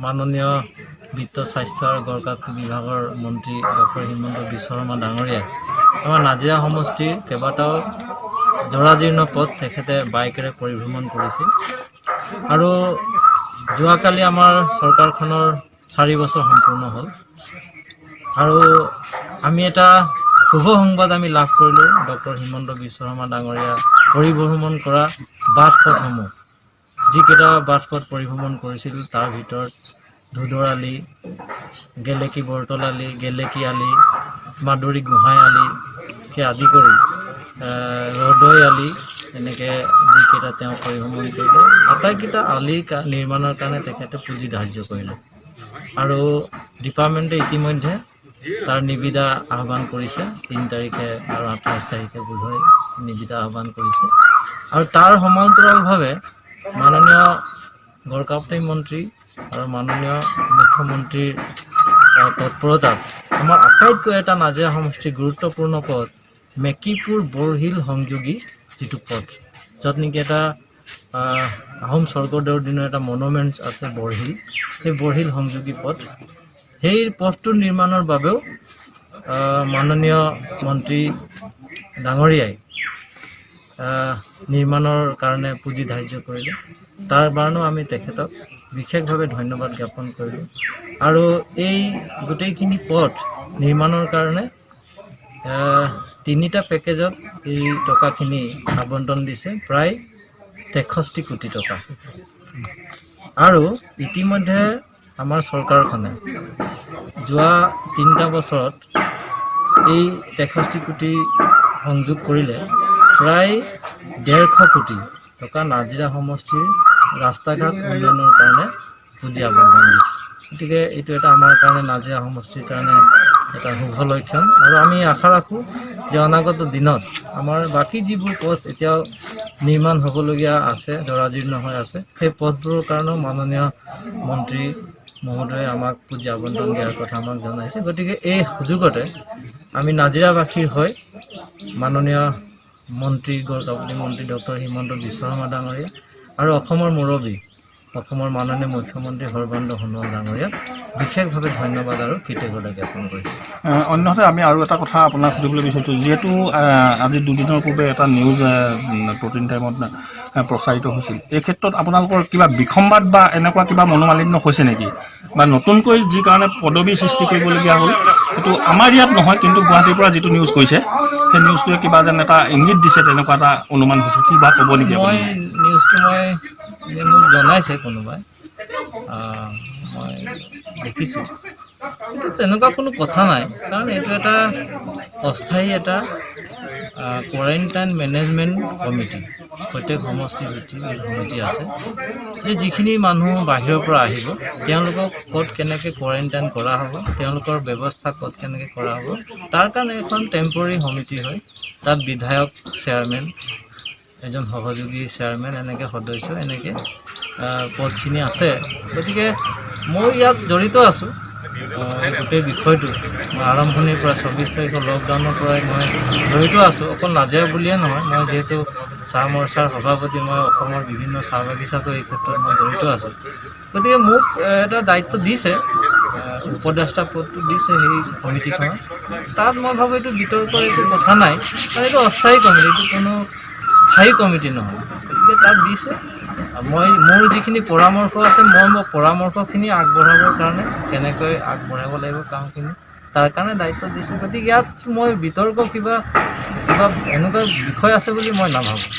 মাননীয় বিত্ত স্বাস্থ্য আৰু গড়কাপ্তান বিভাগৰ মন্ত্ৰী ডক্টৰ হিমন্ত বিশ্ব শৰ্মা ডাঙৰীয়াই আমাৰ নাজিৰা সমষ্টিৰ কেইবাটাও জৰাজীৰ্ণ পথ তেখেতে বাইকেৰে পৰিভ্ৰমণ কৰিছিল আৰু যোৱাকালি আমাৰ চৰকাৰখনৰ 4 বছৰ সম্পূৰ্ণ হ'ল আৰু আমি এটা শুভ সংবাদ আমি লাভ কৰিলোঁ। ডক্টৰ হিমন্ত বিশ্ব শৰ্মা ডাঙৰীয়া পৰিভ্ৰমণ কৰা বাটপথসমূহ যিকেইটা বাটপথ পৰিভ্ৰমণ কৰিছিল তাৰ ভিতৰত ধুদৰ আলি, গেলেকী বৰতল আলি, গেলেকী আলি, মাদুৰী গোহাঁই আলিকে আদি কৰি ৰদৈ আলি এনেকৈ যিকেইটা তেওঁ পৰিভ্ৰমণ কৰিলে আটাইকেইটা আলি নিৰ্মাণৰ কাৰণে তেখেতে পুঁজি ধাৰ্য কৰিলে আৰু ডিপাৰ্টমেণ্টে ইতিমধ্যে তাৰ নিবিদা আহ্বান কৰিছে। 3 তাৰিখে আৰু 28 তাৰিখে বোধহয় নিবিদা আহ্বান কৰিছে আৰু তাৰ সমান্তৰালভাৱে মাননীয় গড়কাপ্তান মন্ত্ৰী আৰু মাননীয় মুখ্যমন্ত্ৰীৰ তৎপৰতাত আমাৰ আটাইতকৈ এটা নাজিৰা সমষ্টিৰ গুৰুত্বপূৰ্ণ পথ মেকিপুৰ বৰহিল সংযোগী যিটো পথ, য'ত নেকি এটা আহোম স্বৰ্গদেউৰ দিনৰ এটা মনুমেণ্টছ আছে বৰহিল, সেই বৰহিল সংযোগী পথ, সেই পথটোৰ নিৰ্মাণৰ বাবেও মাননীয় মন্ত্ৰী ডাঙৰীয়াই নিৰ্মাণৰ কাৰণে পুঁজি ধাৰ্য কৰিলে। তাৰ কাৰণেও আমি তেখেতক বিশেষভাৱে ধন্যবাদ জ্ঞাপন কৰিলোঁ আৰু এই গোটেইখিনি পথ নিৰ্মাণৰ কাৰণে 3টা পেকেজত এই টকাখিনি আবণ্টন দিছে, প্ৰায় 63 কোটি টকা আৰু ইতিমধ্যে আমাৰ চৰকাৰখনে যোৱা 3টা বছৰত এই 63 কোটি সংযোগ কৰিলে প্ৰায় 150 কোটি টকা নাজিৰা সমষ্টিৰ ৰাস্তা ঘাট উন্নয়নৰ কাৰণে পুঁজি আবণ্টন দিছে। গতিকে এইটো এটা আমাৰ কাৰণে নাজিৰা সমষ্টিৰ কাৰণে এটা শুভ লক্ষণ আৰু আমি আশা ৰাখোঁ যে অনাগত দিনত আমাৰ বাকী যিবোৰ পথ এতিয়াও নিৰ্মাণ হ'বলগীয়া আছে, জৰাজীৰ্ণ হৈ আছে, সেই পথবোৰৰ কাৰণেও মাননীয় মন্ত্ৰী মহোদয়ে আমাক পুঁজি আবণ্টন দিয়াৰ কথা আমাক জনাইছে। গতিকে এই সুযোগতে আমি নাজিৰাবাসীৰ হৈ মাননীয় মন্ত্ৰী গড়কাপ্তান মন্ত্ৰী ডক্টৰ হিমন্ত বিশ্ব শৰ্মা ডাঙৰীয়া আৰু অসমৰ মুৰব্বী অসমৰ মাননীয় মুখ্যমন্ত্ৰী সৰ্বানন্দ সোণোৱাল ডাঙৰীয়াক বিশেষভাৱে ধন্যবাদ আৰু কৃতজ্ঞতা জ্ঞাপন কৰিছোঁ। অন্যহাতে আমি আৰু এটা কথা আপোনাক সুধিবলৈ বিচাৰিছোঁ, যিহেতু আজি 2 দিনৰ পূৰ্বে এটা নিউজ প্ৰটিন টাইমত প্ৰচাৰিত হৈছিল, এই ক্ষেত্ৰত আপোনালোকৰ কিবা বিসম্বাদ বা এনেকুৱা কিবা মনোমালিন্য হৈছে নেকি? বা নতুনকৈ যি কাৰণে পদবী সৃষ্টি কৰিবলগীয়া হ'ল, সেইটো আমাৰ ইয়াত নহয় কিন্তু গুৱাহাটীৰ পৰা যিটো নিউজ কৰিছে সেই নিউজটোৱে কিবা যেন এটা ইংগিত দিছে, তেনেকুৱা এটা অনুমান হৈছে, কিবা ক'ব নেকি? মই নিউজটো মোক জনাইছে কোনোবাই, মই দেখিছোঁ, কিন্তু তেনেকুৱা কোনো কথা নাই। কাৰণ এইটো এটা অস্থায়ী এটা কোৱাৰেণ্টাইন মেনেজমেণ্ট কমিটি, প্ৰত্যেক সমষ্টিৰ ভিত্তিত এই সমিতি আছে যে যিখিনি মানুহ বাহিৰৰ পৰা আহিব তেওঁলোকক ক'ত কেনেকৈ কোৱাৰেণ্টাইন কৰা হ'ব, তেওঁলোকৰ ব্যৱস্থা ক'ত কেনেকৈ কৰা হ'ব, তাৰ কাৰণে এখন টেম্পৰৰী সমিতি হয়। তাত বিধায়ক, চেয়াৰমেন, এজন সহযোগী চেয়াৰমেন, এনেকৈ সদস্য, এনেকৈ পদখিনি আছে। গতিকে মই ইয়াত জড়িত আছোঁ গোটেই বিষয়টো। মই আৰম্ভণিৰ পৰা 24 তাৰিখৰ লকডাউনৰ পৰাই মই জড়িত আছোঁ। অকল নাজিৰা বুলিয়ে নহয়, মই যিহেতু চাহ মৰ্চাৰ সভাপতি, মই অসমৰ বিভিন্ন চাহ বাগিচাতো এই ক্ষেত্ৰত মই জড়িত আছোঁ। গতিকে মোক এটা দায়িত্ব দিছে, উপদেষ্টা পদটো দিছে সেই সমিতিখনত। তাত মই ভাবোঁ এইটো বিতৰ্কৰ একো কথা নাই, কাৰণ এইটো অস্থায়ী কমিটি, এইটো কোনো স্থায়ী কমিটি নহয়। গতিকে তাত দিছে, মোৰ যিখিনি পৰামৰ্শ আছে মই পৰামৰ্শখিনি আগবঢ়াবৰ কাৰণে কেনেকৈ আগবঢ়াব লাগিব কামখিনি, তাৰ কাৰণে দায়িত্ব দিছোঁ। গতিকে ইয়াত মই বিতৰ্ক কিবা এনেকুৱা বিষয় আছে বুলি মই নাভাবোঁ।